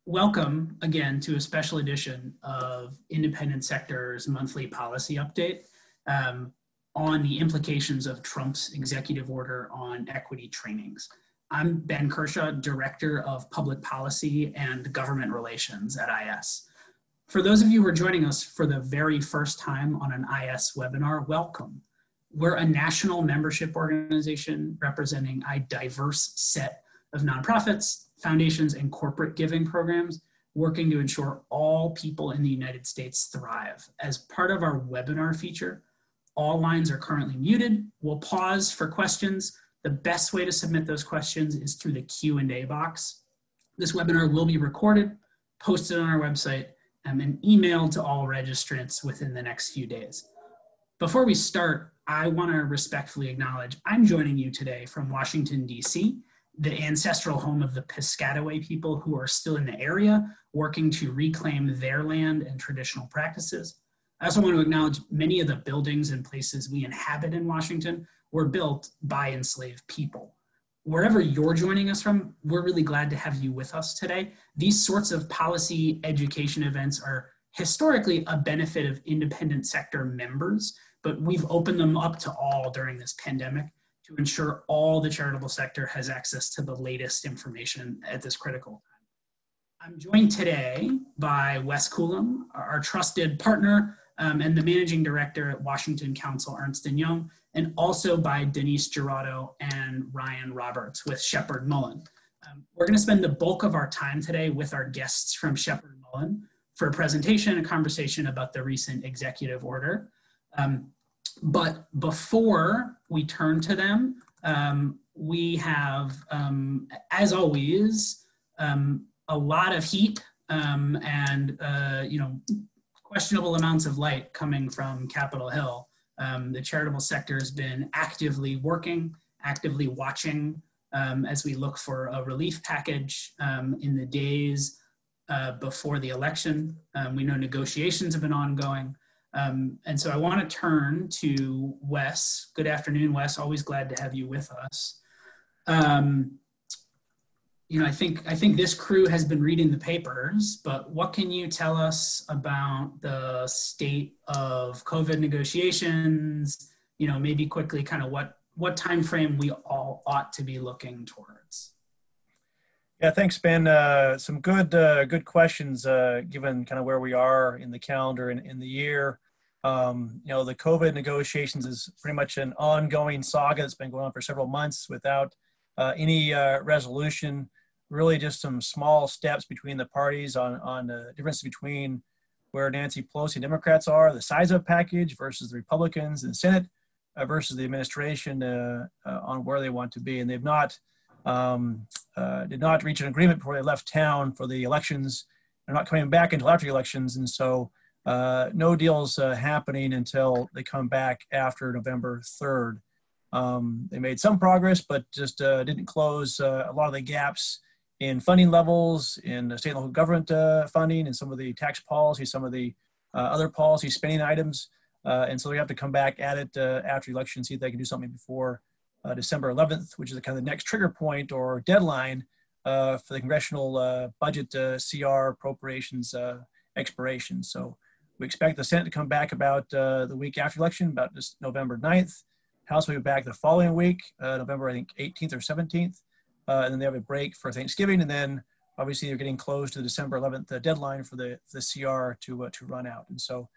Welcome again to a special edition of Independent Sector's monthly policy update on the implications of Trump's executive order on equity trainings. I'm Ben Kershaw, Director of Public Policy and Government Relations at IS. For those of you who are joining us for the very first time on an IS webinar, welcome. We're a national membership organization representing a diverse set of nonprofits, foundations, and corporate giving programs working to ensure all people in the United States thrive. As part of our webinar feature, all lines are currently muted. We'll pause for questions. The best way to submit those questions is through the Q&A box. This webinar will be recorded, posted on our website, and emailed to all registrants within the next few days. Before we start, I want to respectfully acknowledge I'm joining you today from Washington, D.C., the ancestral home of the Piscataway people who are still in the area working to reclaim their land and traditional practices. I also want to acknowledge many of the buildings and places we inhabit in Washington were built by enslaved people. Wherever you're joining us from, we're really glad to have you with us today. These sorts of policy education events are historically a benefit of independent sector members, but we've opened them up to all during this pandemic to ensure all the charitable sector has access to the latest information at this critical time. I'm joined today by Wes Coulomb, our trusted partner and the managing director at Washington Counsel Ernst & Young, and also by Denise Giraudo and Ryan Roberts with Sheppard Mullin. We're going to spend the bulk of our time today with our guests from Sheppard Mullin for a presentation and conversation about the recent executive order. But before we turn to them, we have, as always, a lot of heat and questionable amounts of light coming from Capitol Hill. The charitable sector has been actively working, actively watching as we look for a relief package in the days before the election. We know negotiations have been ongoing. And so I want to turn to Wes. Good afternoon, Wes. Always glad to have you with us. I think this crew has been reading the papers, but what can you tell us about the state of COVID negotiations? Maybe quickly, kind of what time frame we all ought to be looking towards. Yeah, thanks, Ben. Some good questions given kind of where we are in the calendar and in the year. The COVID negotiations is pretty much an ongoing saga that's been going on for several months without any resolution. Really just some small steps between the parties on the difference between where Nancy Pelosi and Democrats are, the size of the package versus the Republicans in the Senate versus the administration on where they want to be. And they've not did not reach an agreement before they left town for the elections. They're not coming back until after the elections. And so no deals happening until they come back after November 3rd. They made some progress, but just didn't close a lot of the gaps in funding levels, in state and local government funding, and some of the tax policy, some of the other policy spending items. And so they have to come back at it after the election, see if they can do something before December 11th, which is kind of the next trigger point or deadline for the congressional budget CR appropriations expiration. So we expect the Senate to come back about the week after election, about this November 9th. House will be back the following week, November, I think, 18th or 17th. And then they have a break for Thanksgiving. And then obviously they're getting close to the December 11th deadline for the CR to run out. And so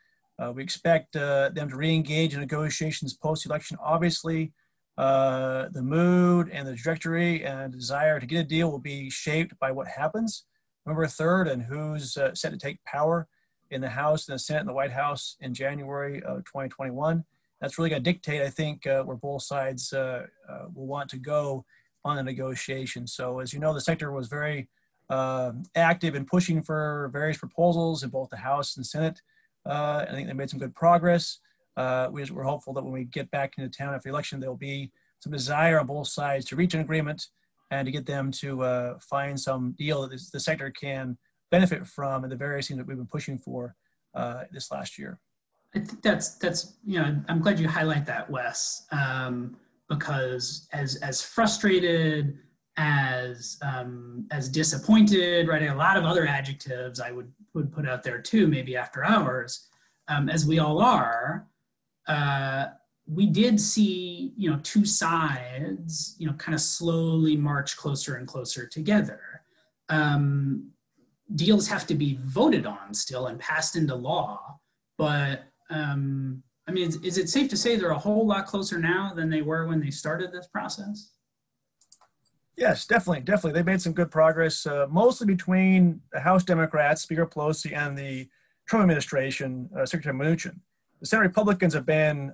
we expect them to re-engage in negotiations post-election. Obviously, the mood and the trajectory and desire to get a deal will be shaped by what happens November 3rd and who's set to take power in the House and the Senate and the White House in January of 2021. That's really going to dictate, I think, where both sides will want to go on the negotiation. So as you know, the sector was very active in pushing for various proposals in both the House and Senate. I think they made some good progress. We're hopeful that when we get back into town after the election, there'll be some desire on both sides to reach an agreement and to get them to find some deal that the sector can benefit from and the various things that we've been pushing for this last year. I think that's I'm glad you highlight that, Wes, because as frustrated as disappointed, right? A lot of other adjectives I would put out there too, maybe after hours, as we all are. We did see, two sides, kind of slowly march closer and closer together. Deals have to be voted on still and passed into law, but I mean, is it safe to say they're a whole lot closer now than they were when they started this process? Yes, definitely. They made some good progress, mostly between the House Democrats, Speaker Pelosi, and the Trump administration, Secretary Mnuchin. The Senate Republicans have been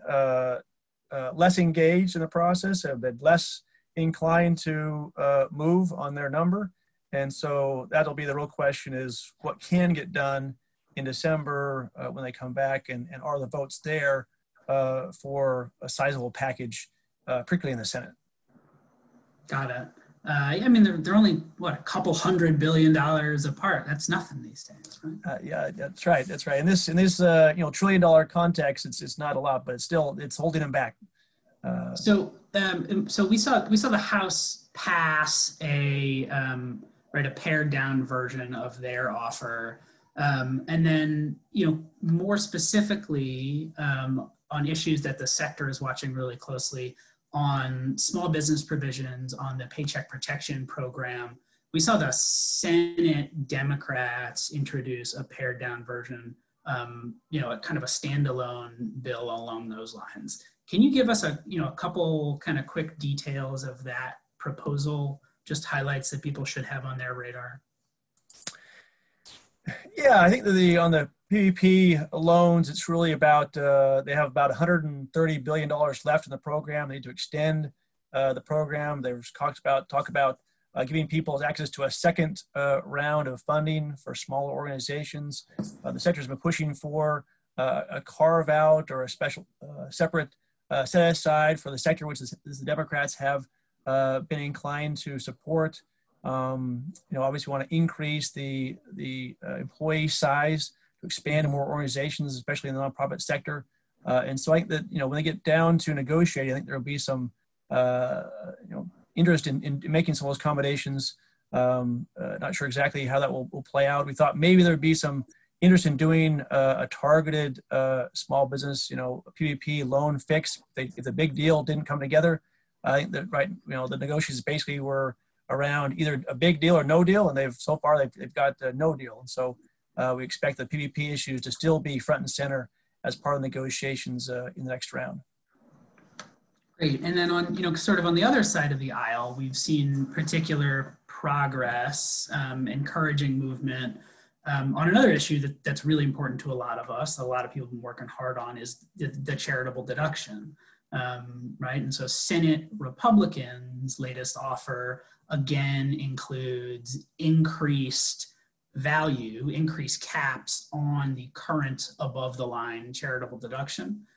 less engaged in the process, have been less inclined to move on their number. And so that'll be the real question, is what can get done in December when they come back, and are the votes there for a sizable package, particularly in the Senate. Got it. I mean, they're only, what, a couple $100 billion apart. That's nothing these days, right? Yeah, that's right. In this $1 trillion context, it's not a lot, but it's holding them back. So we saw the House pass a pared down version of their offer, and then more specifically on issues that the sector is watching really closely, on small business provisions, on the Paycheck Protection Program. We saw the Senate Democrats introduce a pared down version, a kind of a standalone bill along those lines. Can you give us a couple kind of quick details of that proposal, just highlights that people should have on their radar? Yeah, I think that on the PPP loans, it's really about, they have about $130 billion left in the program. They need to extend the program. There's talk about giving people access to a second round of funding for smaller organizations. The sector's been pushing for a carve out or a special separate set aside for the sector, which is the Democrats have been inclined to support. Obviously want to increase the employee size to expand to more organizations, especially in the nonprofit sector. And so I think that, when they get down to negotiating, I think there'll be some, interest in making some of those accommodations. Not sure exactly how that will play out. We thought maybe there'd be some interest in doing a targeted small business, PPP loan fix. If the big deal didn't come together, I think that, the negotiations basically were around either a big deal or no deal, and they've got no deal. And so we expect the PPP issues to still be front and center as part of negotiations in the next round. Great. And then on, sort of on the other side of the aisle, we've seen particular progress, encouraging movement on another issue that's really important to a lot of us. A lot of people have been working hard on is the charitable deduction, right? And so Senate Republicans' latest offer again includes increased caps on the current above the line charitable deduction,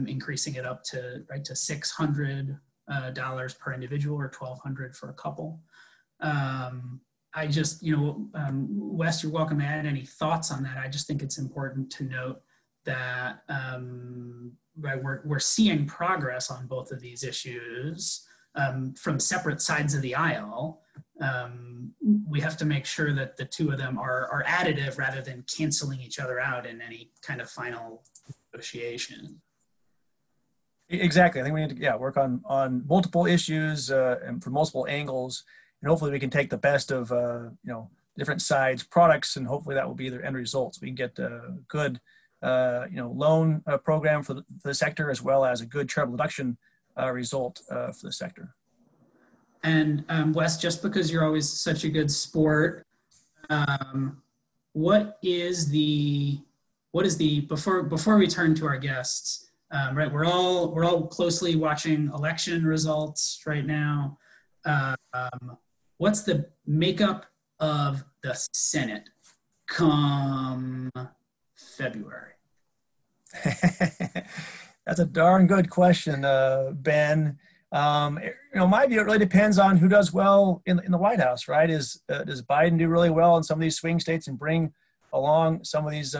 increasing it up to $600 per individual, or $1,200 for a couple. I just, Wes, you're welcome to add any thoughts on that. I just think it's important to note that we're seeing progress on both of these issues from separate sides of the aisle. We have to make sure that the two of them are additive rather than canceling each other out in any kind of final negotiation. Exactly. I think we need to work on multiple issues and from multiple angles, and hopefully we can take the best of different sides' products, and hopefully that will be their end results. We can get a good loan program for the sector, as well as a good charitable deduction result for the sector. And Wes, just because you're always such a good sport, what is the before we turn to our guests? Right, we're all closely watching election results right now. What's the makeup of the Senate come February? That's a darn good question, Ben. My view, it really depends on who does well in the White House, right? Does Biden do really well in some of these swing states and bring along some of these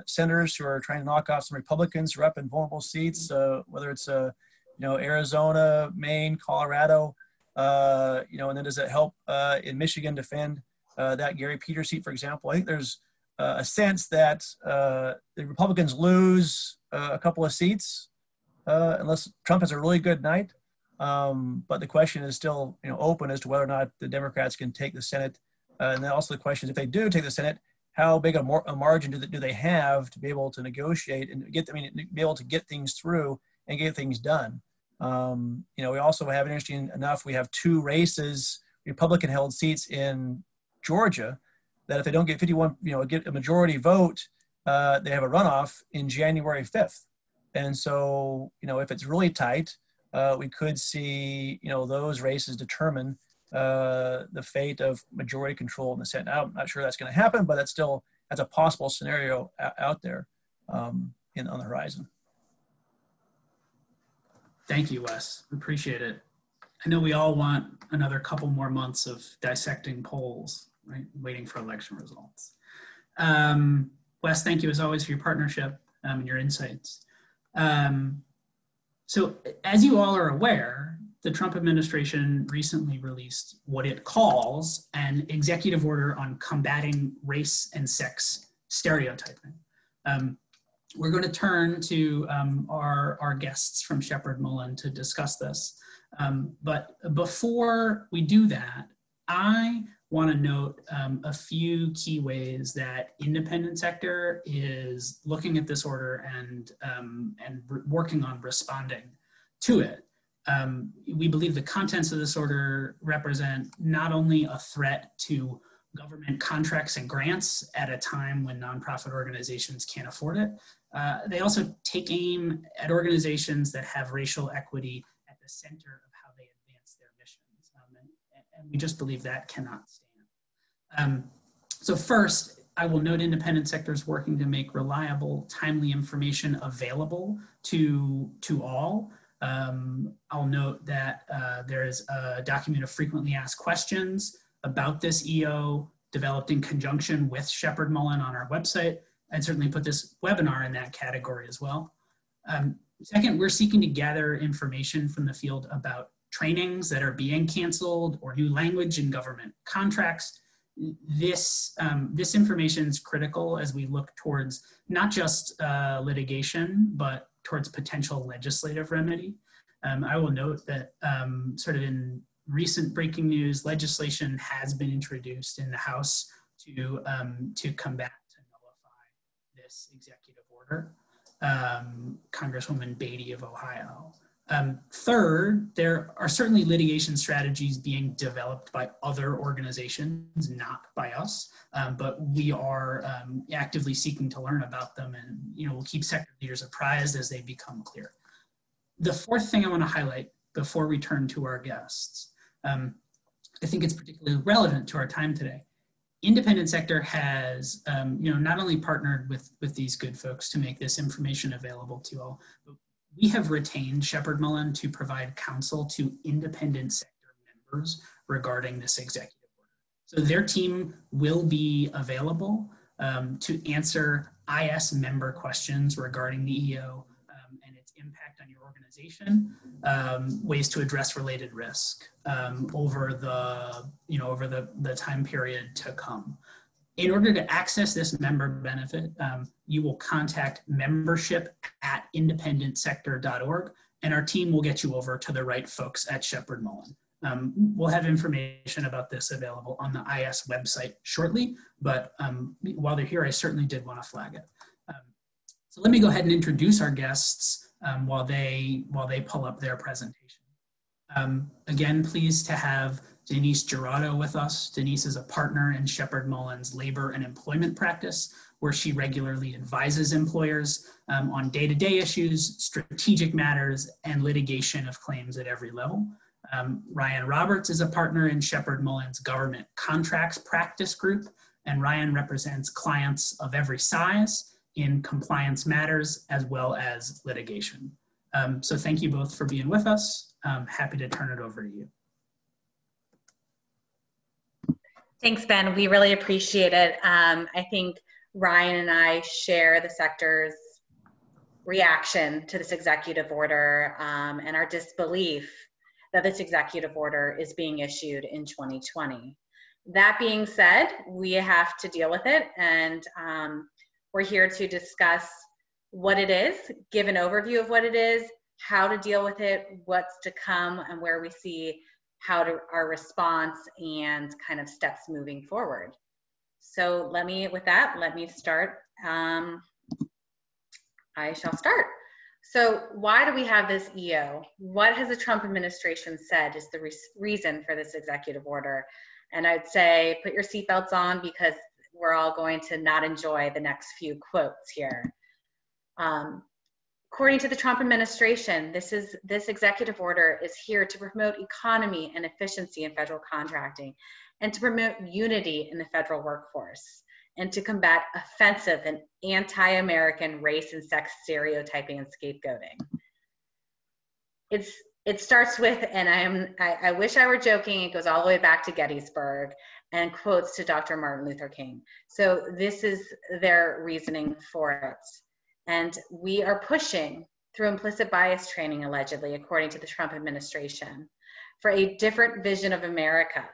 senators who are trying to knock off some Republicans who are up in vulnerable seats, whether it's Arizona, Maine, Colorado. And then does it help in Michigan defend that Gary Peters seat, for example? I think there's a sense that the Republicans lose a couple of seats unless Trump has a really good night. But the question is still open as to whether or not the Democrats can take the Senate. And then also the question is, if they do take the Senate, how big a margin do they have to be able to negotiate and be able to get things through and get things done? We also have, interesting enough, we have 2 races, Republican-held seats in Georgia, that if they don't get 51, get a majority vote, they have a runoff in January 5th. And so, if it's really tight, we could see, those races determine the fate of majority control in the Senate. I'm not sure that's going to happen, but that's a possible scenario out there on the horizon. Thank you, Wes. Appreciate it. I know we all want another couple more months of dissecting polls, right? Waiting for election results. Wes, thank you as always for your partnership and your insights. So as you all are aware, the Trump administration recently released what it calls an executive order on combating race and sex stereotyping. We're going to turn to our guests from Sheppard Mullin to discuss this. But before we do that, I want to note a few key ways that independent sector is looking at this order and working on responding to it. We believe the contents of this order represent not only a threat to government contracts and grants at a time when nonprofit organizations can't afford it, they also take aim at organizations that have racial equity at the center of how they advance their missions. And we just believe that cannot stand. So first, I will note independent sectors working to make reliable, timely information available to all. I'll note that there is a document of frequently asked questions about this EO developed in conjunction with Sheppard Mullin on our website. I'd certainly put this webinar in that category as well. Second, we're seeking to gather information from the field about trainings that are being canceled or new language in government contracts. This information is critical as we look towards not just litigation, but towards potential legislative remedy. I will note that sort of in recent breaking news, legislation has been introduced in the House to combat, to nullify this executive order. Congresswoman Beatty of Ohio. Third, there are certainly litigation strategies being developed by other organizations, not by us, but we are actively seeking to learn about them, and we'll keep sector leaders apprised as they become clear. The fourth thing I want to highlight before we turn to our guests, I think it's particularly relevant to our time today. Independent sector has, not only partnered with these good folks to make this information available to all, but we have retained Sheppard Mullin to provide counsel to independent sector members regarding this executive order. So their team will be available to answer IS member questions regarding the EO and its impact on your organization, ways to address related risk over the time period to come. In order to access this member benefit, you will contact membership@independentsector.org, and our team will get you over to the right folks at Sheppard Mullin. We'll have information about this available on the IS website shortly, but while they're here, I certainly did want to flag it. So let me go ahead and introduce our guests while they pull up their presentation. Again, pleased to have Denise Giraudo with us. Denise is a partner in Sheppard Mullin's labor and employment practice, where she regularly advises employers on day-to-day issues, strategic matters, and litigation of claims at every level. Ryan Roberts is a partner in Sheppard Mullin's government contracts practice group, and Ryan represents clients of every size in compliance matters as well as litigation. So thank you both for being with us. I'm happy to turn it over to you. Thanks, Ben. We really appreciate it. I think Ryan and I share the sector's reaction to this executive order and our disbelief that this executive order is being issued in 2020. That being said, we have to deal with it, and we're here to discuss what it is, give an overview of what it is, how to deal with it, what's to come, and where we see our response and kind of steps moving forward. So let me start. I shall start. So why do we have this EO? What has the Trump administration said is the reason for this executive order? And I'd say put your seatbelts on, because we're all going to not enjoy the next few quotes here. According to the Trump administration, this executive order is here to promote economy and efficiency in federal contracting, and to promote unity in the federal workforce, and to combat offensive and anti-American race and sex stereotyping and scapegoating. It starts with, and I wish I were joking, it goes all the way back to Gettysburg and quotes to Dr. Martin Luther King. So this is their reasoning for it. And we are pushing through implicit bias training, allegedly, according to the Trump administration, for a different vision of America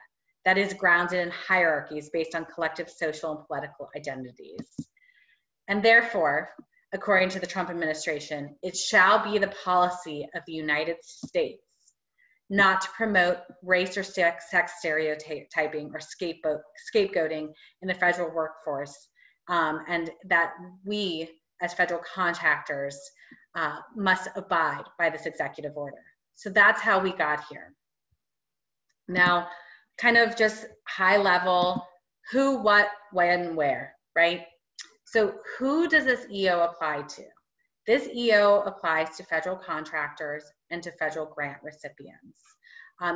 that is grounded in hierarchies based on collective social and political identities. And therefore, according to the Trump administration, it shall be the policy of the United States not to promote race or sex stereotyping or scapegoating in the federal workforce, and that we, as federal contractors, must abide by this executive order. So that's how we got here. Now, kind of just high level, who, what, when, where, right? So who does this EO apply to? This EO applies to federal contractors and to federal grant recipients.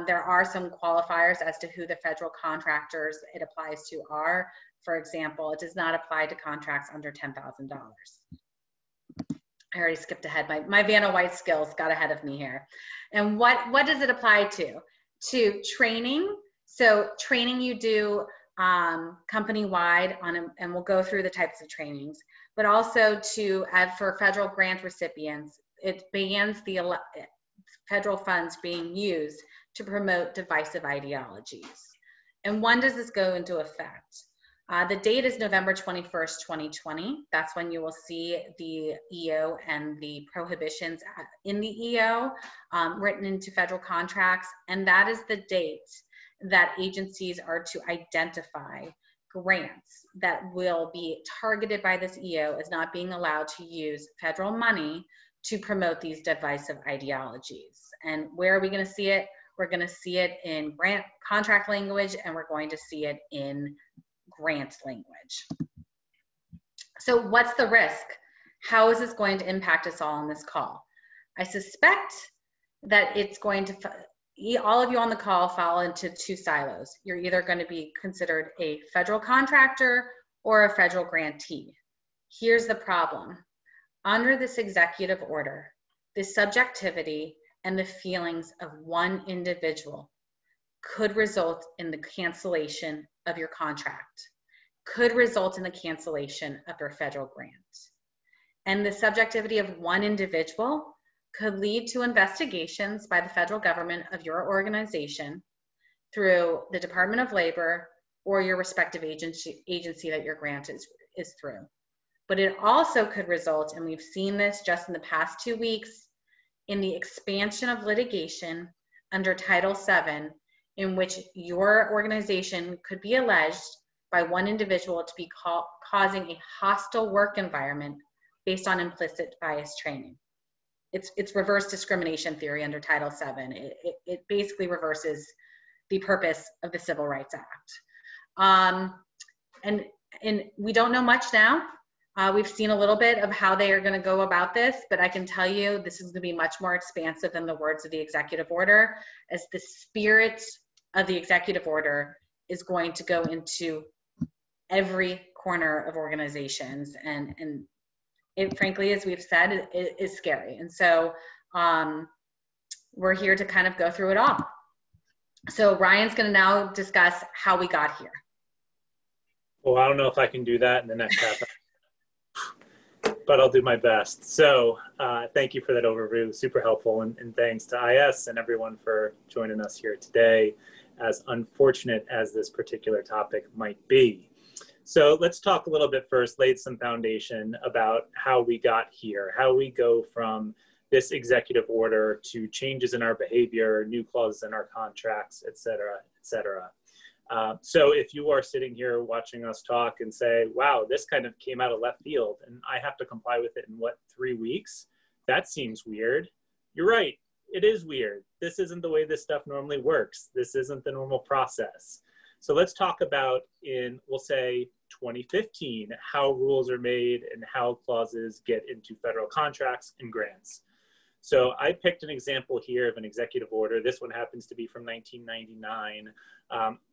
There are some qualifiers as to who the federal contractors it applies to are. For example, it does not apply to contracts under $10,000. I already skipped ahead. My Vanna White skills got ahead of me here. And what does it apply to? To training. So training you do company-wide and we'll go through the types of trainings, but also to add for federal grant recipients, it bans the federal funds being used to promote divisive ideologies. And when does this go into effect? The date is November 21st, 2020. That's when you will see the EO and the prohibitions in the EO written into federal contracts. And that is the date that agencies are to identify grants that will be targeted by this EO as not being allowed to use federal money to promote these divisive ideologies. And where are we going to see it? We're going to see it in grant contract language, and we're going to see it in grant language. So what's the risk? How is this going to impact us all on this call? I suspect that it's going to, all of you on the call fall into two silos. You're either going to be considered a federal contractor or a federal grantee. Here's the problem. Under this executive order, the subjectivity and the feelings of one individual could result in the cancellation of your contract, could result in the cancellation of your federal grant. And the subjectivity of one individual could lead to investigations by the federal government of your organization through the Department of Labor or your respective agency that your grant is through. But it also could result, and we've seen this just in the past 2 weeks, in the expansion of litigation under Title VII, in which your organization could be alleged by one individual to be causing a hostile work environment based on implicit bias training. It's reverse discrimination theory under Title VII. It basically reverses the purpose of the Civil Rights Act. And we don't know much now. We've seen a little bit of how they are going to go about this, but I can tell you this is going to be much more expansive than the words of the executive order, as the spirit of the executive order is going to go into every corner of organizations. And it, frankly, as we've said, it is scary. And so we're here to kind of go through it all. So Ryan's going to now discuss how we got here. Well, I don't know if I can do that in the next half hour. but I'll do my best. So thank you for that overview, super helpful, and thanks to IS and everyone for joining us here today, as unfortunate as this particular topic might be. So let's talk a little bit first, lay some foundation about how we got here, how we go from this executive order to changes in our behavior, new clauses in our contracts, et cetera, et cetera. So if you are sitting here watching us talk and say, wow, this kind of came out of left field and I have to comply with it in what, 3 weeks? That seems weird. You're right, it is weird. This isn't the way this stuff normally works. This isn't the normal process. So let's talk about in, we'll say 2015, how rules are made and how clauses get into federal contracts and grants. So I picked an example here of an executive order. This one happens to be from 1999,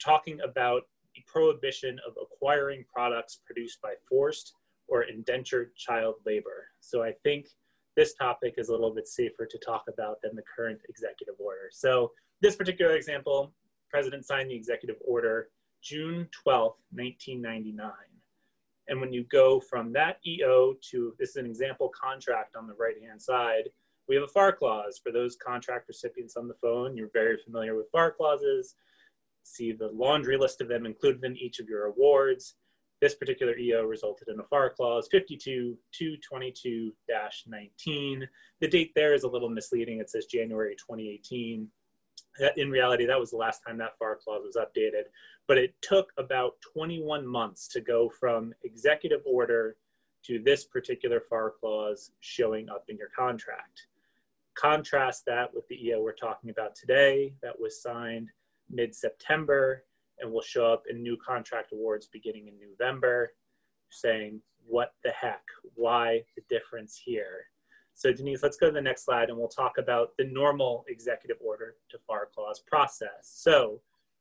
talking about the prohibition of acquiring products produced by forced or indentured child labor. So I think this topic is a little bit safer to talk about than the current executive order. So this particular example, President signed the executive order June 12th, 1999. And when you go from that EO to, this is an example contract on the right-hand side, we have a FAR clause. For those contract recipients on the phone, you're very familiar with FAR clauses. See the laundry list of them included in each of your awards. This particular EO resulted in a FAR clause 52-222-19. The date there is a little misleading. It says January 2018. In reality, that was the last time that FAR clause was updated. But it took about 21 months to go from executive order to this particular FAR clause showing up in your contract. Contrast that with the EO we're talking about today that was signed mid-September and will show up in new contract awards beginning in November, saying, what the heck? Why the difference here? So Denise, let's go to the next slide and we'll talk about the normal executive order to FAR clause process. So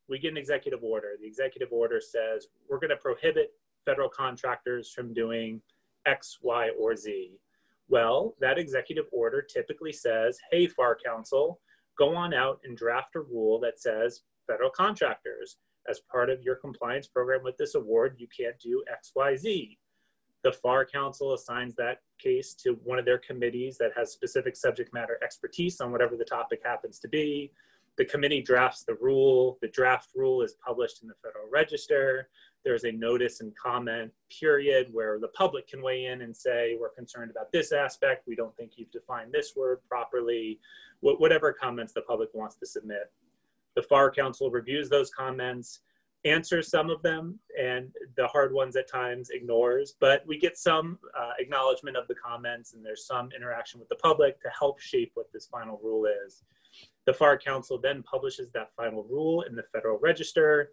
we get an executive order. The executive order says, we're going to prohibit federal contractors from doing X, Y, or Z. Well, that executive order typically says, hey, FAR Council, go on out and draft a rule that says federal contractors, as part of your compliance program with this award, you can't do X, Y, Z. The FAR Council assigns that case to one of their committees that has specific subject matter expertise on whatever the topic happens to be. The committee drafts the rule. The draft rule is published in the Federal Register. There's a notice and comment period where the public can weigh in and say, we're concerned about this aspect. We don't think you've defined this word properly. Whatever comments the public wants to submit. The FAR Council reviews those comments, answers some of them, and the hard ones at times ignores, but we get some acknowledgement of the comments and there's some interaction with the public to help shape what this final rule is. The FAR Council then publishes that final rule in the Federal Register.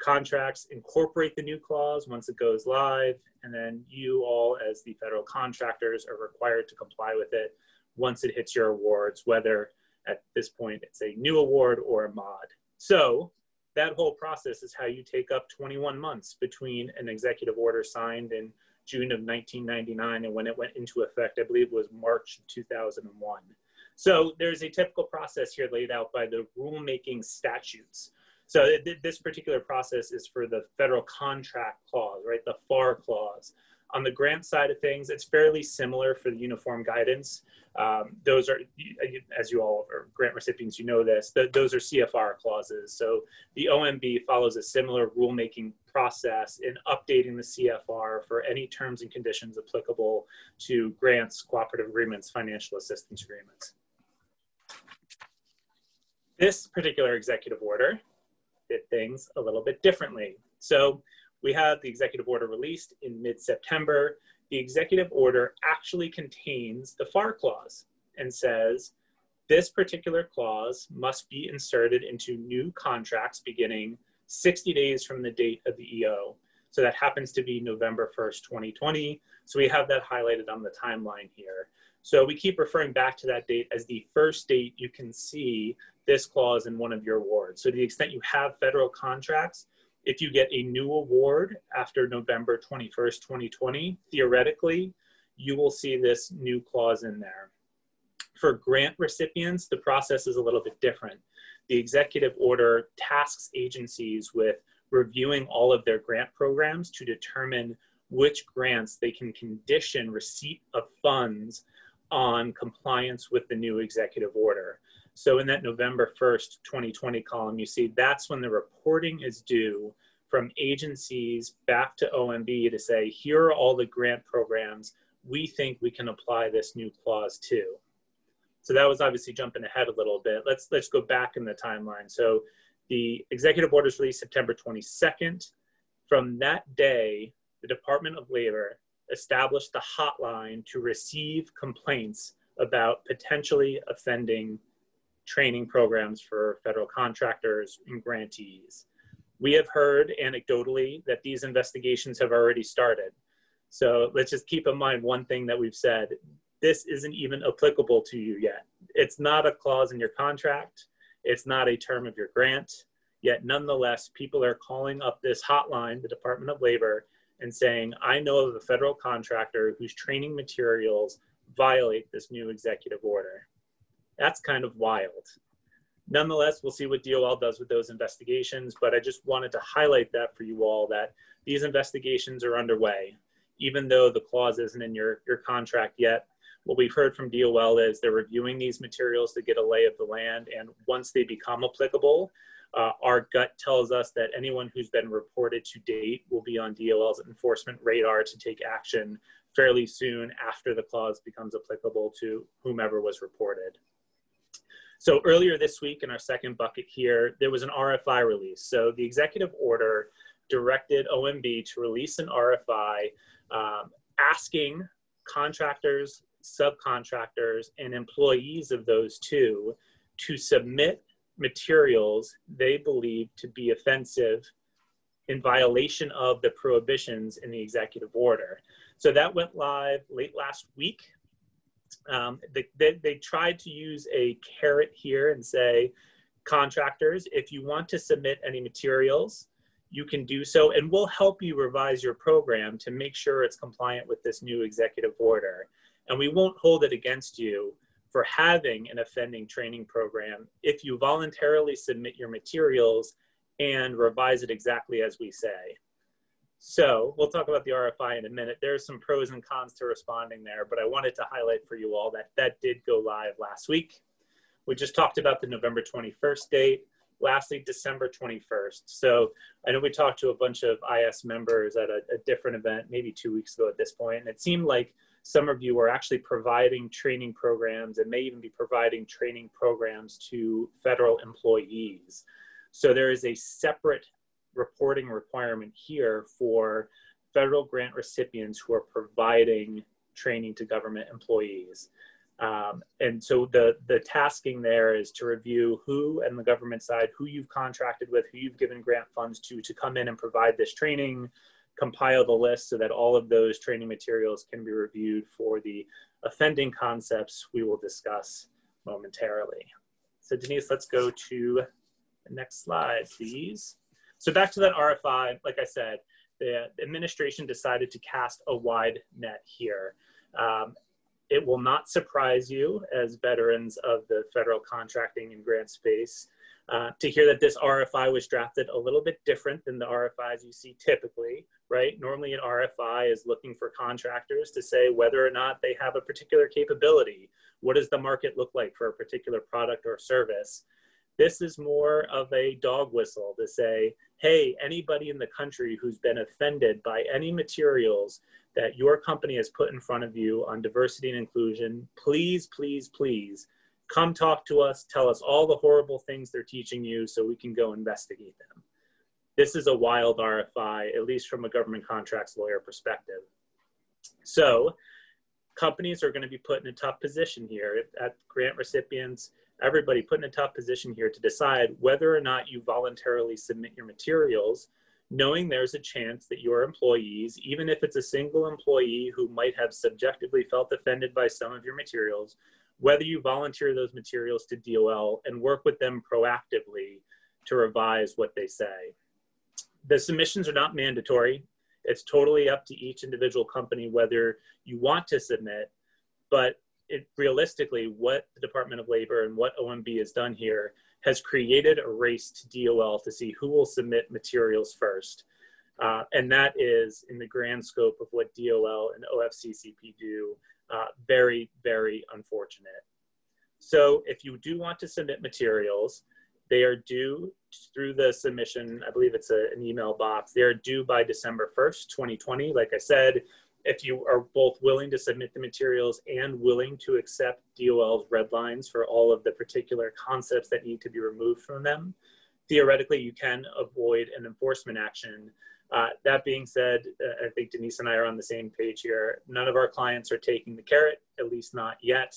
Contracts incorporate the new clause once it goes live, and then you all as the federal contractors are required to comply with it once it hits your awards, whether at this point it's a new award or a mod. So that whole process is how you take up 21 months between an executive order signed in June of 1999 and when it went into effect, I believe it was March 2001. So there's a typical process here laid out by the rulemaking statutes. So this particular process is for the federal contract clause, right? The FAR clause. On the grant side of things, it's fairly similar for the uniform guidance. Those are, as you all are grant recipients, you know this, those are CFR clauses. So the OMB follows a similar rulemaking process in updating the CFR for any terms and conditions applicable to grants, cooperative agreements, financial assistance agreements. This particular executive order did things a little bit differently. So we have the executive order released in mid-September. The executive order actually contains the FAR clause and says, this particular clause must be inserted into new contracts beginning 60 days from the date of the EO. So that happens to be November 1st, 2020. So we have that highlighted on the timeline here. So we keep referring back to that date as the first date you can see this clause in one of your awards. So to the extent you have federal contracts, if you get a new award after November 21st, 2020, theoretically, you will see this new clause in there. For grant recipients, the process is a little bit different. The executive order tasks agencies with reviewing all of their grant programs to determine which grants they can condition receipt of funds on compliance with the new executive order. So in that November 1st, 2020 column, you see that's when the reporting is due from agencies back to OMB to say, here are all the grant programs we think we can apply this new clause to. So that was obviously jumping ahead a little bit. Let's go back in the timeline. So the executive order was released September 22nd. From that day, the Department of Labor established the hotline to receive complaints about potentially offending training programs for federal contractors and grantees. We have heard anecdotally that these investigations have already started. So let's just keep in mind one thing that we've said. This isn't even applicable to you yet. It's not a clause in your contract. It's not a term of your grant. Yet nonetheless, people are calling up this hotline, the Department of Labor, and saying, I know of a federal contractor whose training materials violate this new executive order. That's kind of wild. Nonetheless, we'll see what DOL does with those investigations, but I just wanted to highlight that for you all, that these investigations are underway. Even though the clause isn't in your contract yet, what we've heard from DOL is they're reviewing these materials to get a lay of the land, and once they become applicable, our gut tells us that anyone who's been reported to date will be on DOL's enforcement radar to take action fairly soon after the clause becomes applicable to whomever was reported. So earlier this week, in our second bucket here, there was an RFI release. So the executive order directed OMB to release an RFI asking contractors, subcontractors, and employees of those two to submit materials they believe to be offensive in violation of the prohibitions in the executive order. So that went live late last week. They tried to use a carrot here and say, contractors, if you want to submit any materials, you can do so, and we'll help you revise your program to make sure it's compliant with this new executive order. And we won't hold it against you for having an offending training program if you voluntarily submit your materials and revise it exactly as we say. So we'll talk about the RFI in a minute. There's some pros and cons to responding there, but I wanted to highlight for you all that that did go live last week. We just talked about the November 21st date. Lastly, December 21st. So I know we talked to a bunch of IS members at a different event, maybe 2 weeks ago at this point, and it seemed like some of you are actually providing training programs and may even be providing training programs to federal employees. So there is a separate reporting requirement here for federal grant recipients who are providing training to government employees. And so the tasking there is to review who, and the government side, who you've contracted with, who you've given grant funds to come in and provide this training, compile the list so that all of those training materials can be reviewed for the offending concepts we will discuss momentarily. So Denise, let's go to the next slide, please. So back to that RFI, like I said, the administration decided to cast a wide net here. It will not surprise you as veterans of the federal contracting and grant space to hear that this RFI was drafted a little bit different than the RFIs you see typically, right? Normally an RFI is looking for contractors to say whether or not they have a particular capability. What does the market look like for a particular product or service? This is more of a dog whistle to say, hey, anybody in the country who's been offended by any materials that your company has put in front of you on diversity and inclusion, please, please, please come talk to us, tell us all the horrible things they're teaching you so we can go investigate them. This is a wild RFI, at least from a government contracts lawyer perspective. So companies are going to be put in a tough position here. At grant recipients, everybody put in a tough position here to decide whether or not you voluntarily submit your materials, knowing there's a chance that your employees, even if it's a single employee who might have subjectively felt offended by some of your materials, whether you volunteer those materials to DOL and work with them proactively to revise what they say. The submissions are not mandatory. It's totally up to each individual company whether you want to submit, but realistically, what the Department of Labor and what OMB has done here has created a race to DOL to see who will submit materials first. And that is, in the grand scope of what DOL and OFCCP do, very, very unfortunate. So if you do want to submit materials, they are due through the submission, I believe it's an email box, they are due by December 1st, 2020. Like I said, if you are both willing to submit the materials and willing to accept DOL's red lines for all of the particular concepts that need to be removed from them, theoretically you can avoid an enforcement action. That being said, I think Denise and I are on the same page here. None of our clients are taking the carrot, at least not yet,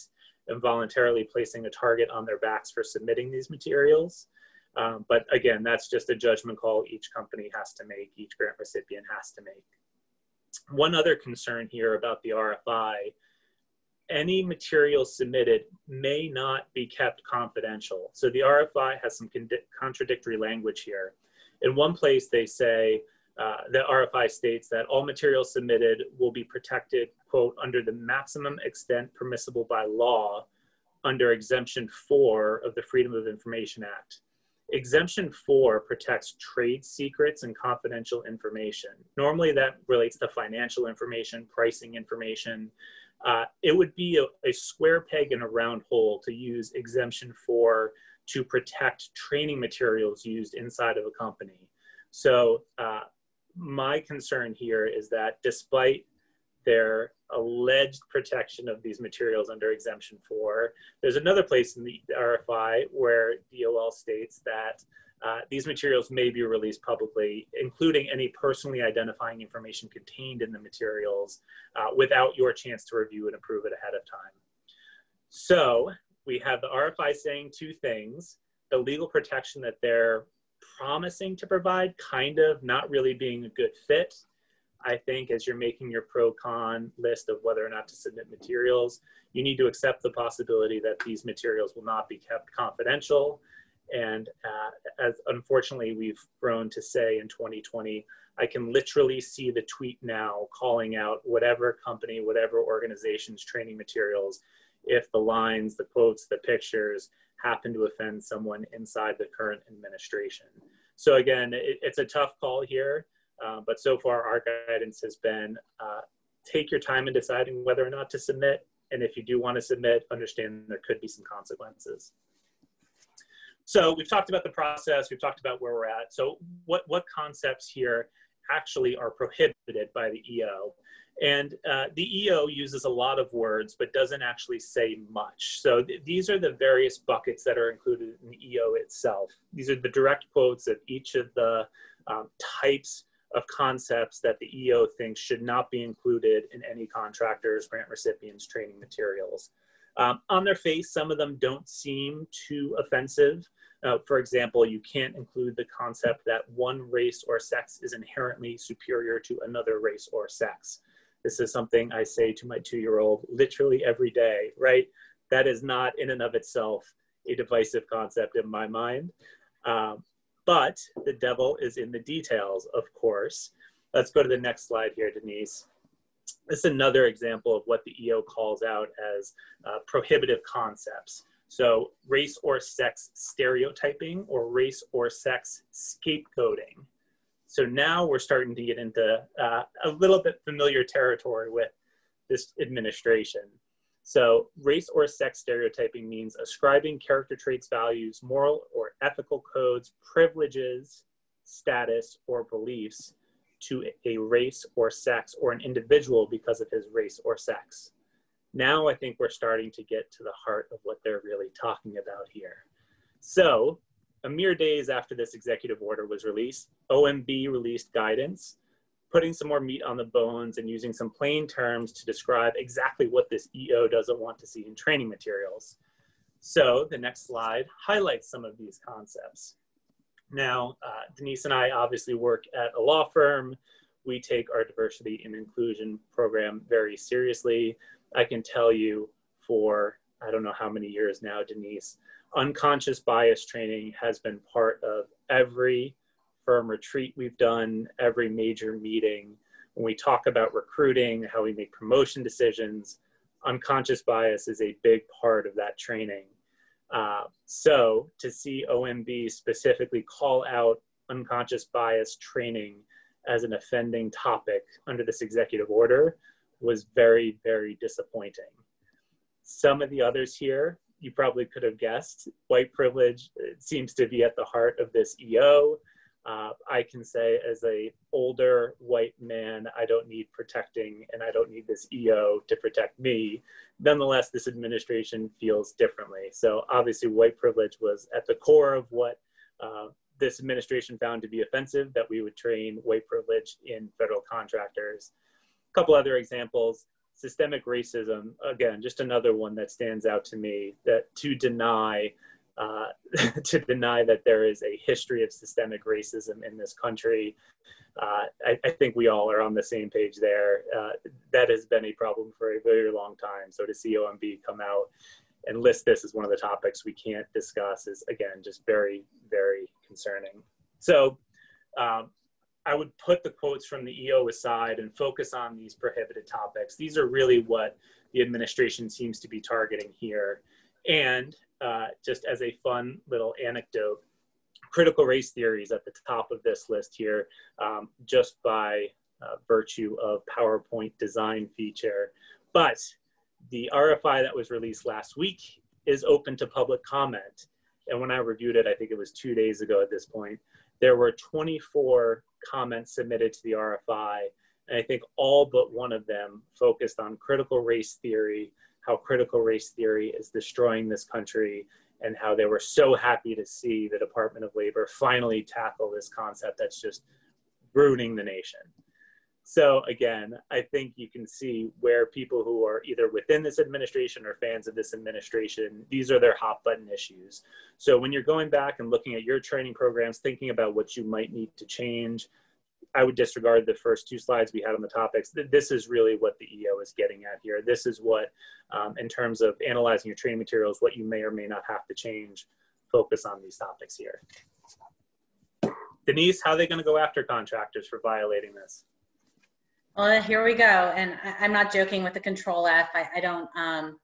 and voluntarily placing a target on their backs for submitting these materials. But again, that's just a judgment call each company has to make, each grant recipient has to make. One other concern here about the RFI, any material submitted may not be kept confidential. So the RFI has some contradictory language here. In one place they say, the RFI states that all materials submitted will be protected, quote, under the maximum extent permissible by law under Exemption 4 of the Freedom of Information Act. Exemption 4 protects trade secrets and confidential information. Normally that relates to financial information, pricing information. It would be a square peg in a round hole to use Exemption 4 to protect training materials used inside of a company. So my concern here is that despite their alleged protection of these materials under Exemption 4, there's another place in the RFI where DOL states that these materials may be released publicly, including any personally identifying information contained in the materials without your chance to review and approve it ahead of time. So we have the RFI saying two things: the legal protection that they're promising to provide kind of not really being a good fit. I think as you're making your pro-con list of whether or not to submit materials, you need to accept the possibility that these materials will not be kept confidential. And as unfortunately we've grown to say in 2020, I can literally see the tweet now calling out whatever company, whatever organization's training materials, if the lines, the quotes, the pictures happen to offend someone inside the current administration. So again, it's a tough call here, but so far our guidance has been take your time in deciding whether or not to submit. And if you do want to submit, understand there could be some consequences. So we've talked about the process, we've talked about where we're at. So what concepts here actually are prohibited by the EO? And the EO uses a lot of words, but doesn't actually say much. So these are the various buckets that are included in the EO itself. These are the direct quotes of each of the types of concepts that the EO thinks should not be included in any contractors, grant recipients, training materials. On their face, some of them don't seem too offensive. For example, you can't include the concept that one race or sex is inherently superior to another race or sex. This is something I say to my 2-year-old literally every day, right? That is not in and of itself a divisive concept in my mind. But the devil is in the details, of course. Let's go to the next slide here, Denise. This is another example of what the EO calls out as prohibitive concepts. So race or sex stereotyping or race or sex scapegoating. So now we're starting to get into a little bit familiar territory with this administration. So race or sex stereotyping means ascribing character traits, values, moral or ethical codes, privileges, status, or beliefs to a race or sex or an individual because of his race or sex. Now I think we're starting to get to the heart of what they're really talking about here. So a mere days after this executive order was released, OMB released guidance, putting some more meat on the bones and using some plain terms to describe exactly what this EO doesn't want to see in training materials. So the next slide highlights some of these concepts. Now, Denise and I obviously work at a law firm. We take our diversity and inclusion program very seriously. I can tell you for, I don't know how many years now, Denise, unconscious bias training has been part of every firm retreat we've done, every major meeting. When we talk about recruiting, how we make promotion decisions, unconscious bias is a big part of that training. So to see OMB specifically call out unconscious bias training as an offending topic under this executive order was very, very disappointing. Some of the others here, you probably could have guessed. White privilege seems to be at the heart of this EO. I can say as a older white man, I don't need protecting and I don't need this EO to protect me. Nonetheless, this administration feels differently. So obviously white privilege was at the core of what this administration found to be offensive, that we would train white privilege in federal contractors. A couple other examples. Systemic racism, again, just another one that stands out to me, that to deny that there is a history of systemic racism in this country. I think we all are on the same page there. That has been a problem for a very long time. So to see OMB come out and list this as one of the topics we can't discuss is, again, just very, very concerning. So I would put the quotes from the EO aside and focus on these prohibited topics. These are really what the administration seems to be targeting here. And just as a fun little anecdote, critical race theory is at the top of this list here, just by virtue of PowerPoint design feature. But the RFI that was released last week is open to public comment. And when I reviewed it, I think it was 2 days ago at this point, there were 24 comments submitted to the RFI. And I think all but one of them focused on critical race theory, how critical race theory is destroying this country, and how they were so happy to see the Department of Labor finally tackle this concept that's just ruining the nation. So again, I think you can see where people who are either within this administration or fans of this administration, these are their hot button issues. So when you're going back and looking at your training programs, thinking about what you might need to change, I would disregard the first two slides we had on the topics. This is really what the EO is getting at here. This is what, in terms of analyzing your training materials, what you may or may not have to change, focus on these topics here. Denise, how are they going to go after contractors for violating this? Well, here we go. And I'm not joking with the Control F. I'm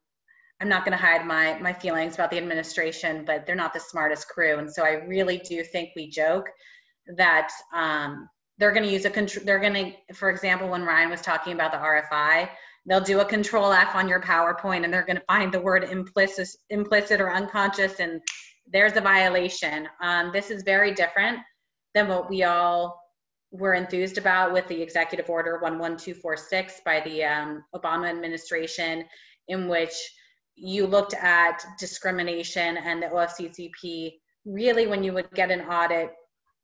not going to hide my feelings about the administration, but they're not the smartest crew. And so I really do think we joke that they're going to use for example, when Ryan was talking about the RFI, they'll do a Control F on your PowerPoint and they're going to find the word implicit or unconscious, and there's a violation. This is very different than what we all were enthused about with the Executive Order 11246 by the Obama administration, in which you looked at discrimination, and the OFCCP really, when you would get an audit,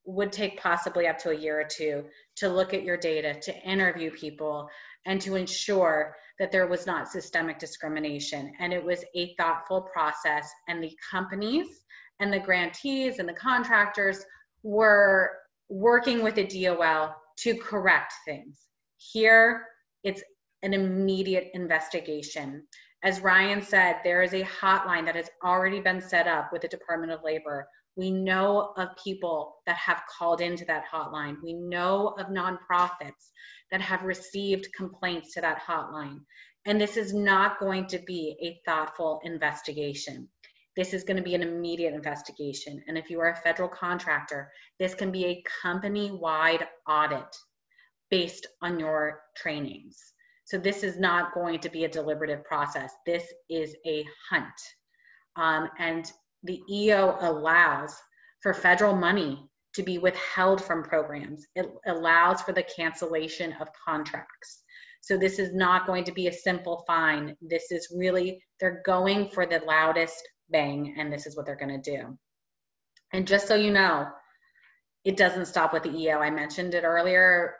would take possibly up to a year or two to look at your data, to interview people, and to ensure that there was not systemic discrimination. And it was a thoughtful process, and the companies and the grantees and the contractors were working with the DOL to correct things. Here, it's an immediate investigation. As Ryan said, there is a hotline that has already been set up with the Department of Labor. We know of people that have called into that hotline. We know of nonprofits that have received complaints to that hotline. And this is not going to be a thoughtful investigation. This is going to be an immediate investigation. And if you are a federal contractor, this can be a company-wide audit based on your trainings. So this is not going to be a deliberative process. This is a hunt. And the EO allows for federal money to be withheld from programs. It allows for the cancellation of contracts. So this is not going to be a simple fine. This is really, they're going for the loudest bang, and this is what they're going to do. And just so you know, it doesn't stop with the EO. I mentioned it earlier,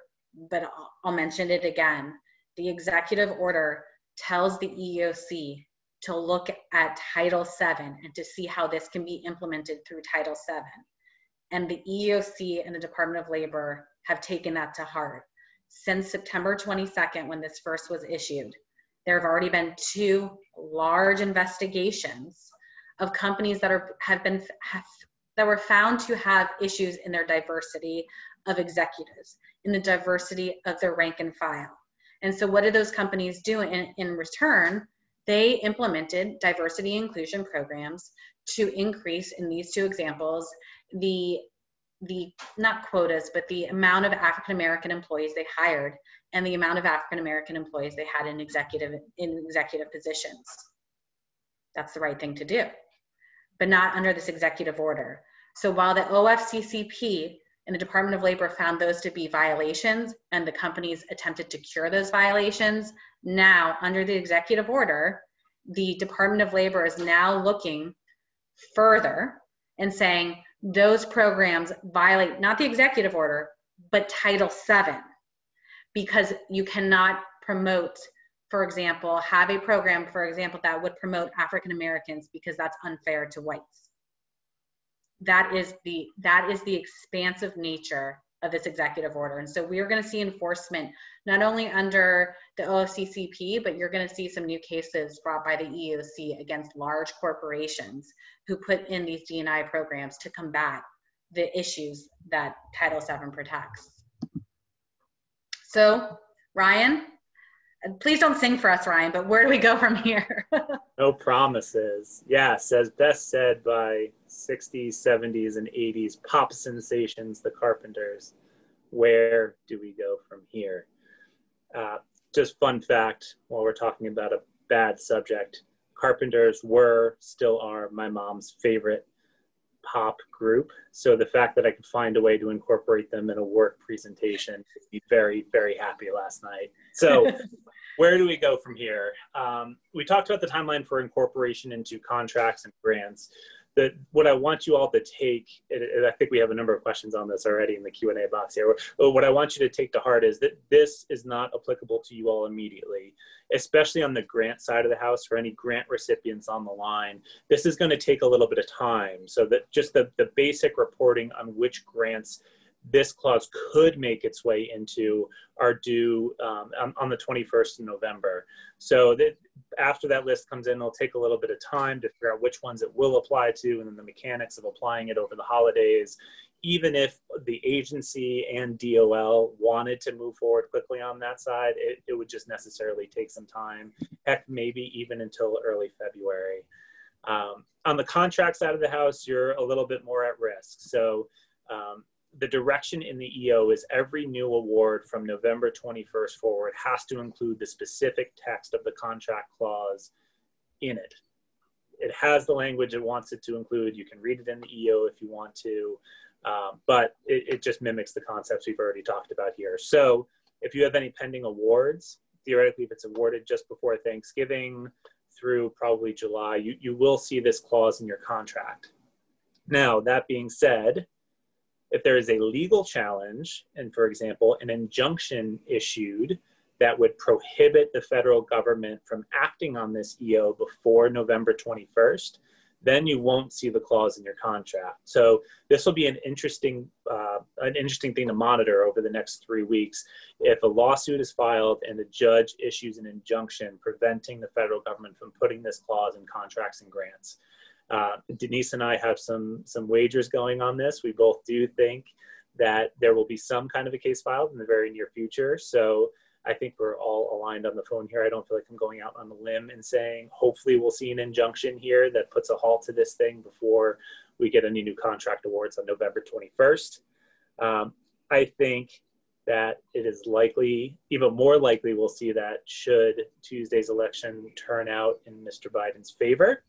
but I'll mention it again. The executive order tells the EEOC to look at Title VII and to see how this can be implemented through Title VII. And the EEOC and the Department of Labor have taken that to heart. Since September 22nd, when this first was issued, there have already been 2 large investigations of companies that that were found to have issues in their diversity of executives, in the diversity of their rank and file. And so what did those companies do in return? They implemented diversity inclusion programs to increase, in these 2 examples, the not quotas, but the amount of African-American employees they hired and the amount of African-American employees they had in executive positions. That's the right thing to do, but not under this executive order. So while the OFCCP and the Department of Labor found those to be violations and the companies attempted to cure those violations, now under the executive order, the Department of Labor is now looking further and saying those programs violate not the executive order, but Title VII, because you cannot promote, for example, have a program, for example, that would promote African Americans because that's unfair to whites. That is the expansive nature of this executive order. And so we are going to see enforcement not only under the OFCCP, but you're going to see some new cases brought by the EEOC against large corporations who put in these D&I programs to combat the issues that Title VII protects. So, Ryan, please don't sing for us, Ryan, but where do we go from here? No promises. Yes, as best said by 60s, 70s, and 80s pop sensations, the Carpenters. Where do we go from here? Just fun fact, while we're talking about a bad subject, Carpenters were, still are, my mom's favorite pop group. So the fact that I could find a way to incorporate them in a work presentation made me very, very happy last night. So where do we go from here? We talked about the timeline for incorporation into contracts and grants. What I want you all to take, and I think we have a number of questions on this already in the Q&A box here, but what I want you to take to heart is that this is not applicable to you all immediately, especially on the grant side of the house. For any grant recipients on the line, this is going to take a little bit of time, so that just the basic reporting on which grants this clause could make its way into are due on the 21st of November. So that after that list comes in, it'll take a little bit of time to figure out which ones it will apply to, and then the mechanics of applying it over the holidays. Even if the agency and DOL wanted to move forward quickly on that side, it would just necessarily take some time, heck, maybe even until early February. On the contract side of the house, you're a little bit more at risk. So the direction in the EO is every new award from November 21st forward has to include the specific text of the contract clause in it. It has the language it wants it to include. You can read it in the EO if you want to, but it just mimics the concepts we've already talked about here. So if you have any pending awards, theoretically, if it's awarded just before Thanksgiving through probably July, you will see this clause in your contract. Now, that being said, if there is a legal challenge, and for example, an injunction issued that would prohibit the federal government from acting on this EO before November 21st, then you won't see the clause in your contract. So this will be an interesting thing to monitor over the next 3 weeks. If a lawsuit is filed and the judge issues an injunction preventing the federal government from putting this clause in contracts and grants. Denise and I have some wagers going on this. We both do think that there will be some kind of a case filed in the very near future. So I think we're all aligned on the phone here. I don't feel like I'm going out on a limb and saying, hopefully we'll see an injunction here that puts a halt to this thing before we get any new contract awards on November 21st. I think that it is likely, even more likely, we'll see that should Tuesday's election turn out in Mr. Biden's favor.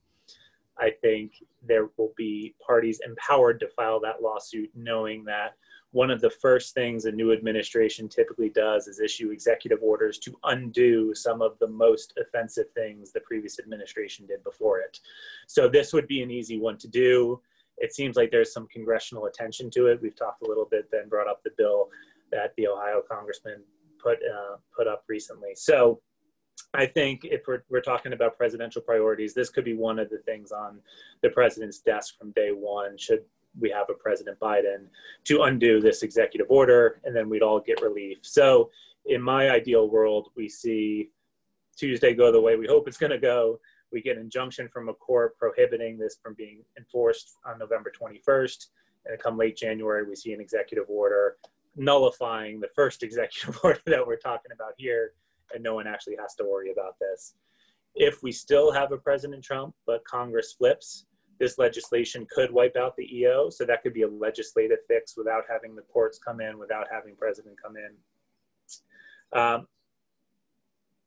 I think there will be parties empowered to file that lawsuit, knowing that one of the first things a new administration typically does is issue executive orders to undo some of the most offensive things the previous administration did before it. So this would be an easy one to do. It seems like there's some congressional attention to it. We've talked a little bit, Ben brought up the bill that the Ohio congressman put up recently. So I think if we're talking about presidential priorities, this could be one of the things on the president's desk from day one, should we have a President Biden, to undo this executive order, and then we'd all get relief. So in my ideal world, we see Tuesday go the way we hope it's going to go. We get an injunction from a court prohibiting this from being enforced on November 21st, and come late January, we see an executive order nullifying the first executive order that we're talking about here, and no one actually has to worry about this. If we still have a President Trump, but Congress flips, this legislation could wipe out the EO. So that could be a legislative fix without having the courts come in, without having president come in.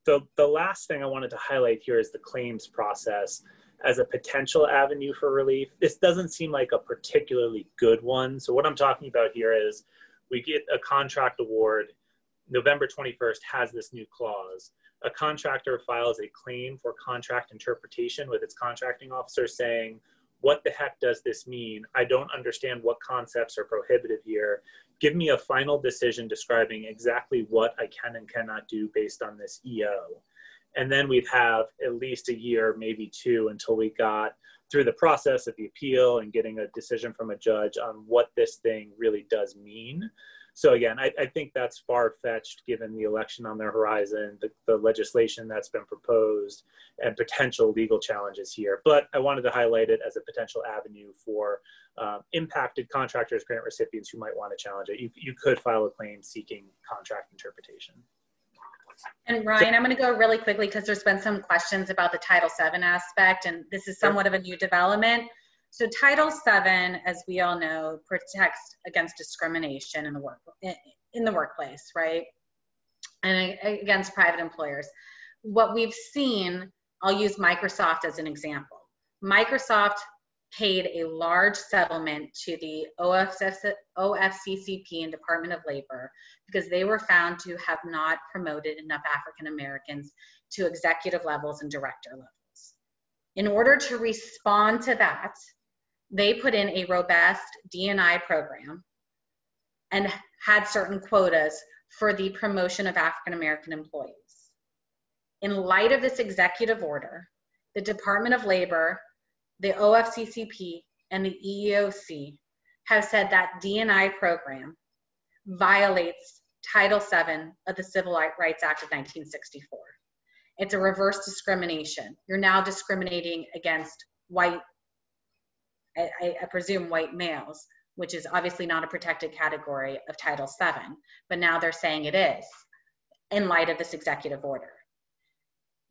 So the last thing I wanted to highlight here is the claims process as a potential avenue for relief. This doesn't seem like a particularly good one. So what I'm talking about here is we get a contract award. November 21st has this new clause. A contractor files a claim for contract interpretation with its contracting officer saying, what the heck does this mean? I don't understand what concepts are prohibited here. Give me a final decision describing exactly what I can and cannot do based on this EO. And then we'd have at least a year, maybe two, until we got through the process of the appeal and getting a decision from a judge on what this thing really does mean. So again, I think that's far-fetched given the election on the horizon, the legislation that's been proposed, and potential legal challenges here. But I wanted to highlight it as a potential avenue for impacted contractors, grant recipients who might want to challenge it. You could file a claim seeking contract interpretation. And Ryan, I'm going to go really quickly because there's been some questions about the Title VII aspect, and this is somewhat of a new development. So Title VII, as we all know, protects against discrimination in the workplace, right? And against private employers. What we've seen, I'll use Microsoft as an example. Microsoft paid a large settlement to the OFCCP and Department of Labor because they were found to have not promoted enough African Americans to executive levels and director levels. In order to respond to that, they put in a robust D&I program and had certain quotas for the promotion of African American employees. In light of this executive order, the Department of Labor, the OFCCP, and the EEOC have said that D&I program violates Title VII of the Civil Rights Act of 1964. It's a reverse discrimination. You're now discriminating against white, I presume white males, which is obviously not a protected category of Title VII, but now they're saying it is in light of this executive order.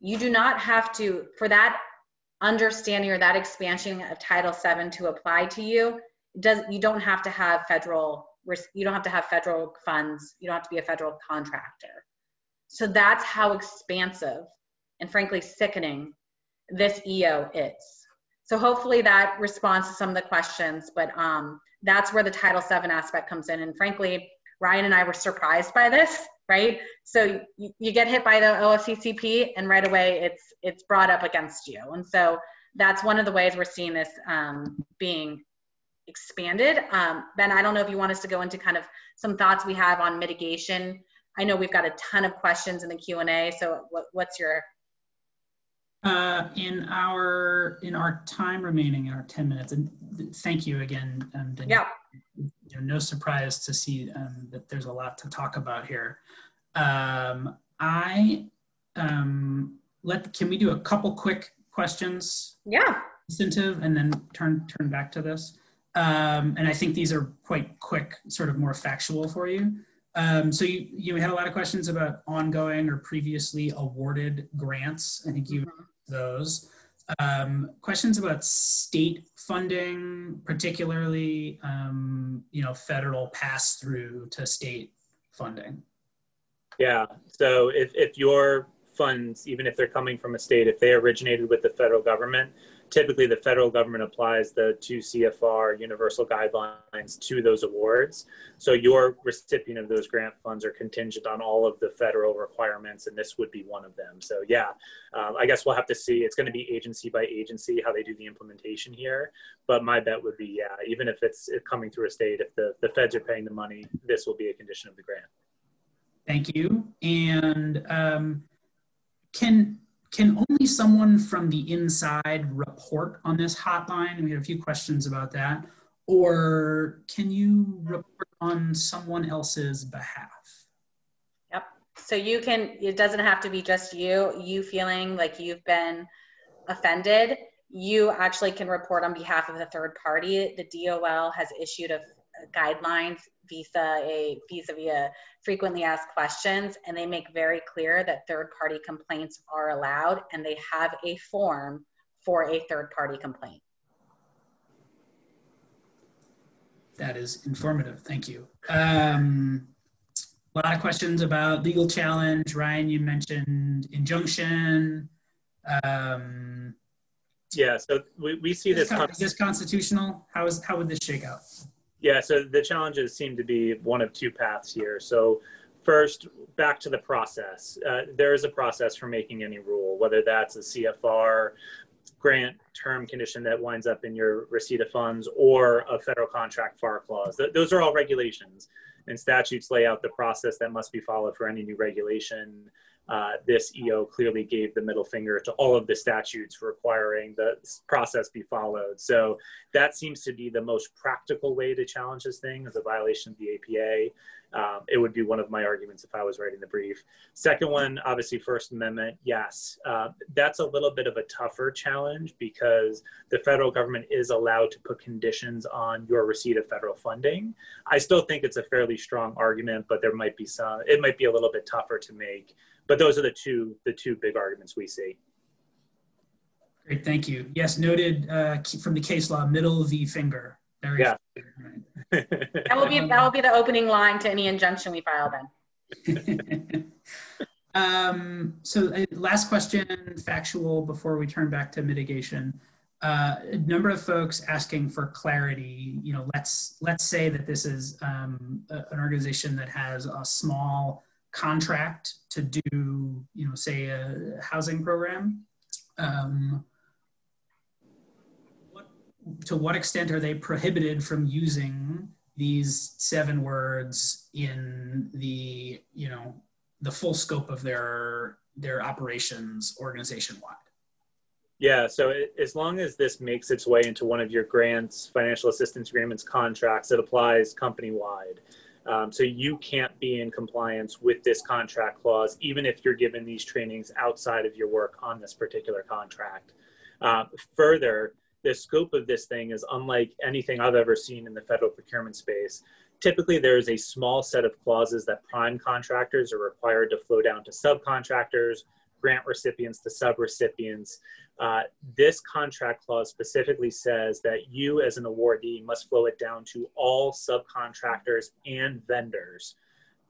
You do not have to, for that understanding or that expansion of Title VII to apply to you, you don't have to have federal funds, you don't have to be a federal contractor. So that's how expansive and frankly sickening this EO is. So hopefully that responds to some of the questions, but that's where the Title VII aspect comes in. And frankly, Ryan and I were surprised by this, right? So you get hit by the OFCCP and right away it's brought up against you. And so that's one of the ways we're seeing this being expanded. Ben, I don't know if you want us to go into kind of some thoughts we have on mitigation. I know we've got a ton of questions in the Q&A, so what's your... In our time remaining, in our 10 minutes, and thank you again, Denise. Yeah. No surprise to see that there's a lot to talk about here. Can we do a couple quick questions? Yeah. Substantive, and then turn back to this. And I think these are quite quick, sort of more factual for you. So you had a lot of questions about ongoing or previously awarded grants. I think you those. Questions about state funding, particularly, federal pass-through to state funding. Yeah, so if your funds, even if they're coming from a state, if they originated with the federal government, typically the federal government applies the 2 CFR universal guidelines to those awards. So your recipient of those grant funds are contingent on all of the federal requirements, and this would be one of them. So yeah, I guess we'll have to see. It's going to be agency by agency how they do the implementation here. But my bet would be, yeah, even if it's coming through a state, if the feds are paying the money, this will be a condition of the grant. Thank you. And can only someone from the inside report on this hotline? We had a few questions about that. Or can you report on someone else's behalf? Yep. So you can, it doesn't have to be just you feeling like you've been offended. You actually can report on behalf of the third party. The DOL has issued a guidelines vis-a-vis frequently asked questions, and they make very clear that third-party complaints are allowed, and they have a form for a third-party complaint. That is informative. Thank you. A lot of questions about legal challenge. Ryan, you mentioned injunction. Yeah, so we see this. Is this constitutional? How would this shake out? Yeah, so the challenges seem to be one of two paths here. So first, back to the process. There is a process for making any rule, whether that's a CFR grant term condition that winds up in your receipt of funds or a federal contract FAR clause. Those are all regulations, and statutes lay out the process that must be followed for any new regulation. This EO clearly gave the middle finger to all of the statutes requiring the process be followed. So that seems to be the most practical way to challenge this thing as a violation of the APA. It would be one of my arguments if I was writing the brief. Second one, obviously First Amendment, yes. That's a little bit of a tougher challenge because the federal government is allowed to put conditions on your receipt of federal funding. I still think it's a fairly strong argument, but there might be it might be a little bit tougher to make. But those are the two big arguments we see. Great, thank you. Yes, noted from the case law, middle V finger. Very yeah. That will be the opening line to any injunction we file then. So last question, factual, before we turn back to mitigation. A number of folks asking for clarity. You know, let's say that this is an organization that has a small contract to do, you know, say a housing program. To what extent are they prohibited from using these 7 words in the, you know, the full scope of their operations organization-wide? Yeah, so as long as this makes its way into one of your grants, financial assistance agreements, contracts, it applies company-wide. So you can't be in compliance with this contract clause, even if you're given these trainings outside of your work on this particular contract. Further, the scope of this thing is unlike anything I've ever seen in the federal procurement space. Typically, there is a small set of clauses that prime contractors are required to flow down to subcontractors, grant recipients to subrecipients. This contract clause specifically says that you as an awardee must flow it down to all subcontractors and vendors,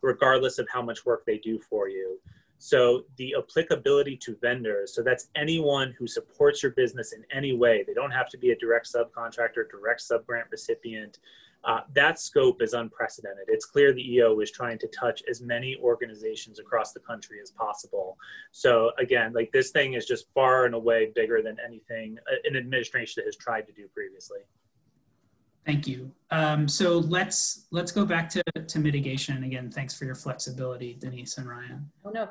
regardless of how much work they do for you. So the applicability to vendors, so that's anyone who supports your business in any way. They don't have to be a direct subcontractor, direct subgrant recipient. That scope is unprecedented. It's clear the EO is trying to touch as many organizations across the country as possible. So again, like this thing is just far and away bigger than anything an administration has tried to do previously. Thank you. So let's go back to mitigation. Again, thanks for your flexibility, Denise and Ryan. Oh, no.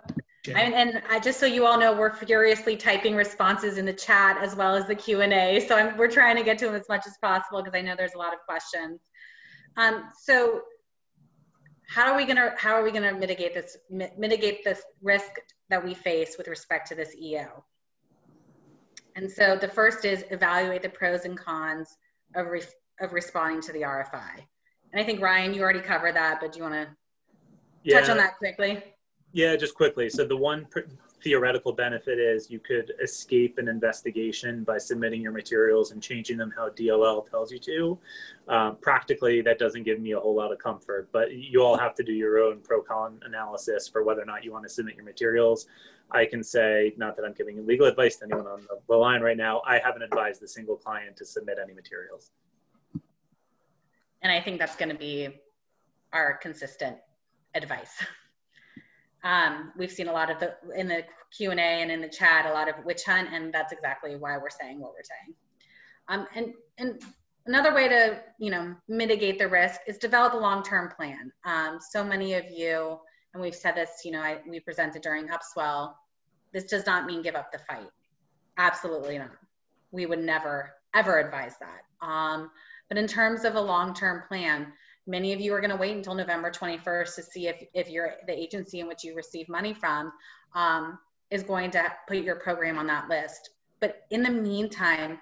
And just so you all know, we're furiously typing responses in the chat as well as the Q&A. So we're trying to get to them as much as possible because I know there's a lot of questions. So how are we gonna mitigate this risk that we face with respect to this EO? And so the first is evaluate the pros and cons of responding to the RFI. And I think, Ryan, you already covered that, but do you want to touch on that quickly? Yeah, just quickly. So the one theoretical benefit is you could escape an investigation by submitting your materials and changing them how DLL tells you to. Practically, that doesn't give me a whole lot of comfort, but you all have to do your own pro-con analysis for whether or not you want to submit your materials. I can say, not that I'm giving legal advice to anyone on the line right now, I haven't advised a single client to submit any materials. And I think that's going to be our consistent advice. We've seen a lot of in the Q&A and in the chat, a lot of witch hunt, and that's exactly why we're saying what we're saying. And another way to, mitigate the risk is develop a long-term plan. So many of you, and we've said this, we presented during Upswell, this does not mean give up the fight. Absolutely not. We would never, ever advise that. But in terms of a long-term plan, many of you are going to wait until November 21st to see if the agency in which you receive money from is going to put your program on that list. But in the meantime,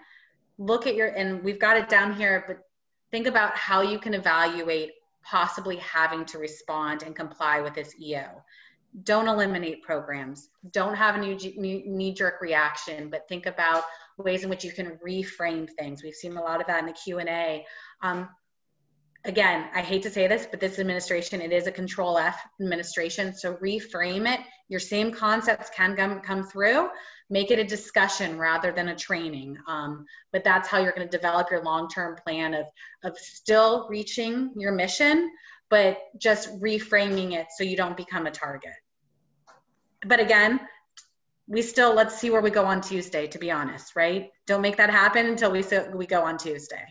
look at and we've got it down here, but think about how you can evaluate possibly having to respond and comply with this EO. Don't eliminate programs. Don't have a knee-jerk reaction, but think about ways in which you can reframe things. We've seen a lot of that in the Q&A. again, I hate to say this, but this administration, it is a Control F administration. So reframe it. Your same concepts can come through. Make it a discussion rather than a training. But that's how you're going to develop your long-term plan of still reaching your mission, but just reframing it so you don't become a target. But again, let's see where we go on Tuesday, to be honest, right? Don't make that happen until we go on Tuesday.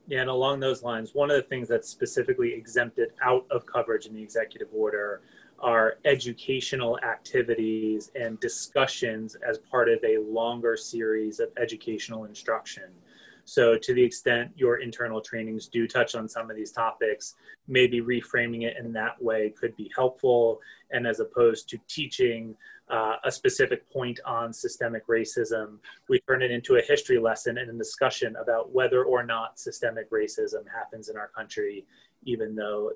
Yeah, and along those lines, one of the things that's specifically exempted out of coverage in the executive order are educational activities and discussions as part of a longer series of educational instruction. So to the extent your internal trainings do touch on some of these topics, maybe reframing it in that way could be helpful. And as opposed to teaching a specific point on systemic racism, we turn it into a history lesson and a discussion about whether or not systemic racism happens in our country, even though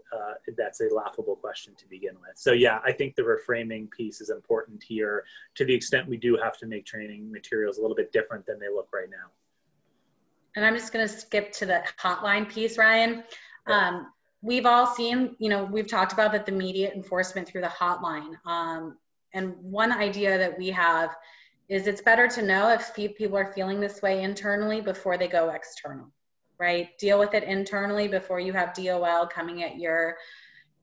that's a laughable question to begin with. So yeah, I think the reframing piece is important here to the extent we do have to make training materials a little bit different than they look right now. And I'm just going to skip to the hotline piece, Ryan. We've all seen, we've talked about that the immediate enforcement through the hotline. And one idea that we have is it's better to know if people are feeling this way internally before they go external, right? Deal with it internally before you have DOL coming at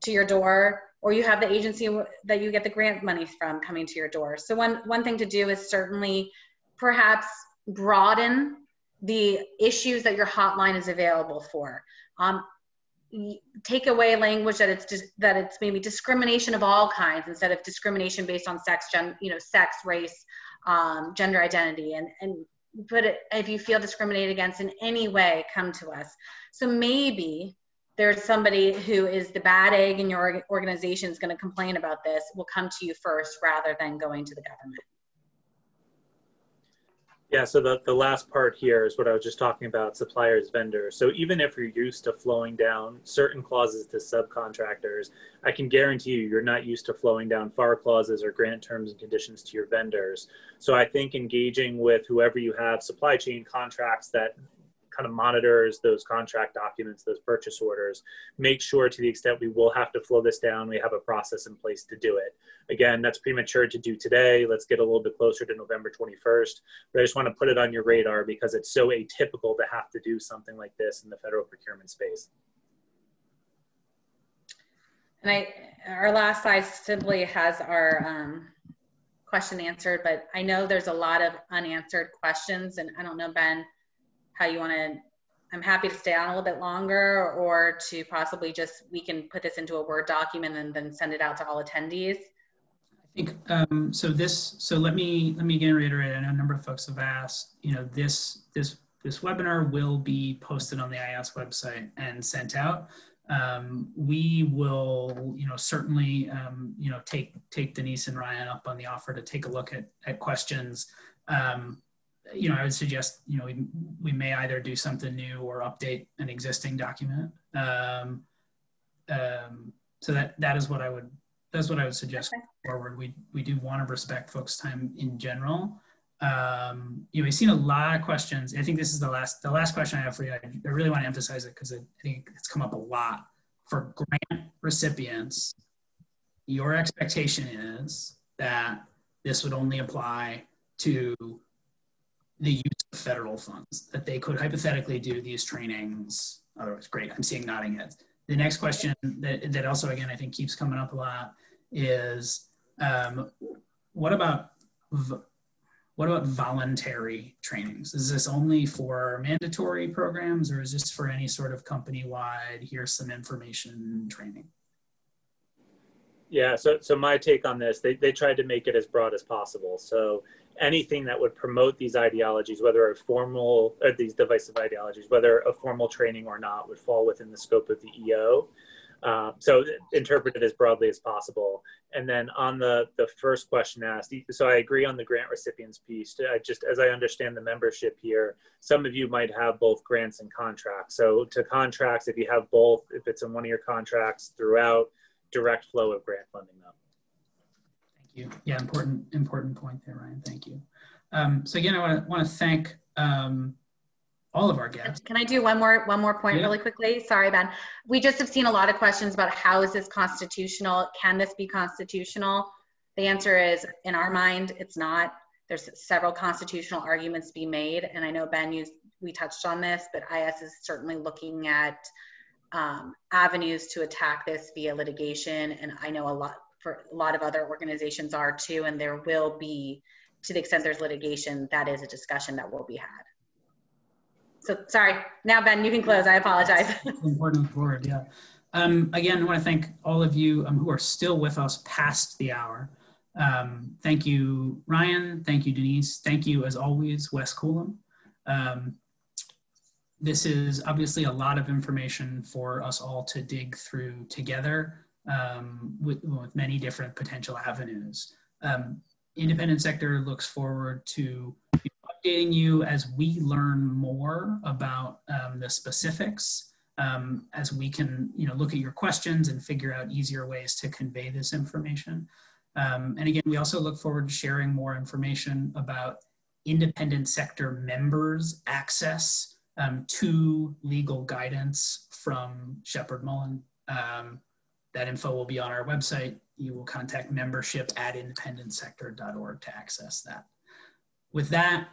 to your door, or you have the agency that you get the grant money from coming to your door. So one thing to do is certainly perhaps broaden the issues that your hotline is available for. Take away language that it's maybe discrimination of all kinds instead of discrimination based on sex, sex, race, gender identity, and put it, if you feel discriminated against in any way, come to us. So maybe there's somebody who is the bad egg in your organization is going to complain about this, will come to you first rather than going to the government. Yeah, so the last part here is what I was just talking about, suppliers, vendors. So even if you're used to flowing down certain clauses to subcontractors, I can guarantee you're not used to flowing down FAR clauses or grant terms and conditions to your vendors. So I think engaging with whoever you have supply chain contracts that kind of monitors those contract documents, those purchase orders, make sure to the extent we will have to flow this down, we have a process in place to do it. Again, that's premature to do today. Let's get a little bit closer to November 21st. But I just want to put it on your radar because it's so atypical to have to do something like this in the federal procurement space. And our last slide simply has our question answered, but I know there's a lot of unanswered questions, and I don't know, Ben, how you want to, I'm happy to stay on a little bit longer, or to possibly we can put this into a Word document and then send it out to all attendees. I think, so let me again reiterate, I know a number of folks have asked, this webinar will be posted on the IAS website and sent out. We will, certainly, take Denise and Ryan up on the offer to take a look at questions. I would suggest, we may either do something new or update an existing document. So that is what I would, that's what I would suggest forward. We do want to respect folks' time in general. We've seen a lot of questions. I think this is the last question I have for you. I really want to emphasize it because I think it's come up a lot. For grant recipients, your expectation is that this would only apply to the use of federal funds, that they could hypothetically do these trainings. Otherwise, great, I'm seeing nodding heads. The next question that also, again, I think keeps coming up a lot is, what about voluntary trainings? Is this only for mandatory programs, or is this for any sort of company-wide, here's some information training? Yeah, so my take on this, they tried to make it as broad as possible. So anything that would promote these ideologies, whether a formal, or these divisive ideologies, whether a formal training or not, would fall within the scope of the EO. So interpret it as broadly as possible. And then on the first question asked, so I agree on the grant recipients piece. Just as I understand the membership here, some of you might have both grants and contracts. So to contracts, if you have both, if it's in one of your contracts throughout, direct flow of grant funding though. Thank you. Yeah, important point there, Ryan. Thank you. So again, I want to thank all of our guests. Can I do one more point really quickly? Sorry, Ben. We just have seen a lot of questions about how is this constitutional? Can this be constitutional? The answer is, in our mind, it's not. There's several constitutional arguments to be made. And I know, Ben, we touched on this, but IS is certainly looking at avenues to attack this via litigation. And I know a lot of other organizations are too. And there will be, to the extent there's litigation, that is a discussion that will be had. So sorry, now Ben, you can close. I apologize. Important forward, yeah. Again, I want to thank all of you who are still with us past the hour. Thank you, Ryan. Thank you, Denise. Thank you, as always, Wes Coulomb. This is obviously a lot of information for us all to dig through together with many different potential avenues. Independent sector looks forward to updating you as we learn more about the specifics, as we can look at your questions and figure out easier ways to convey this information. And again, we also look forward to sharing more information about independent sector members' access to legal guidance from Sheppard Mullin. That info will be on our website. You will contact membership@independentsector.org to access that. With that,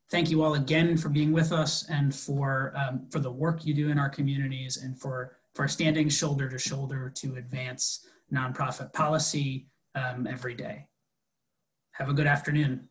thank you all again for being with us and for the work you do in our communities and for standing shoulder to shoulder to advance nonprofit policy every day. Have a good afternoon.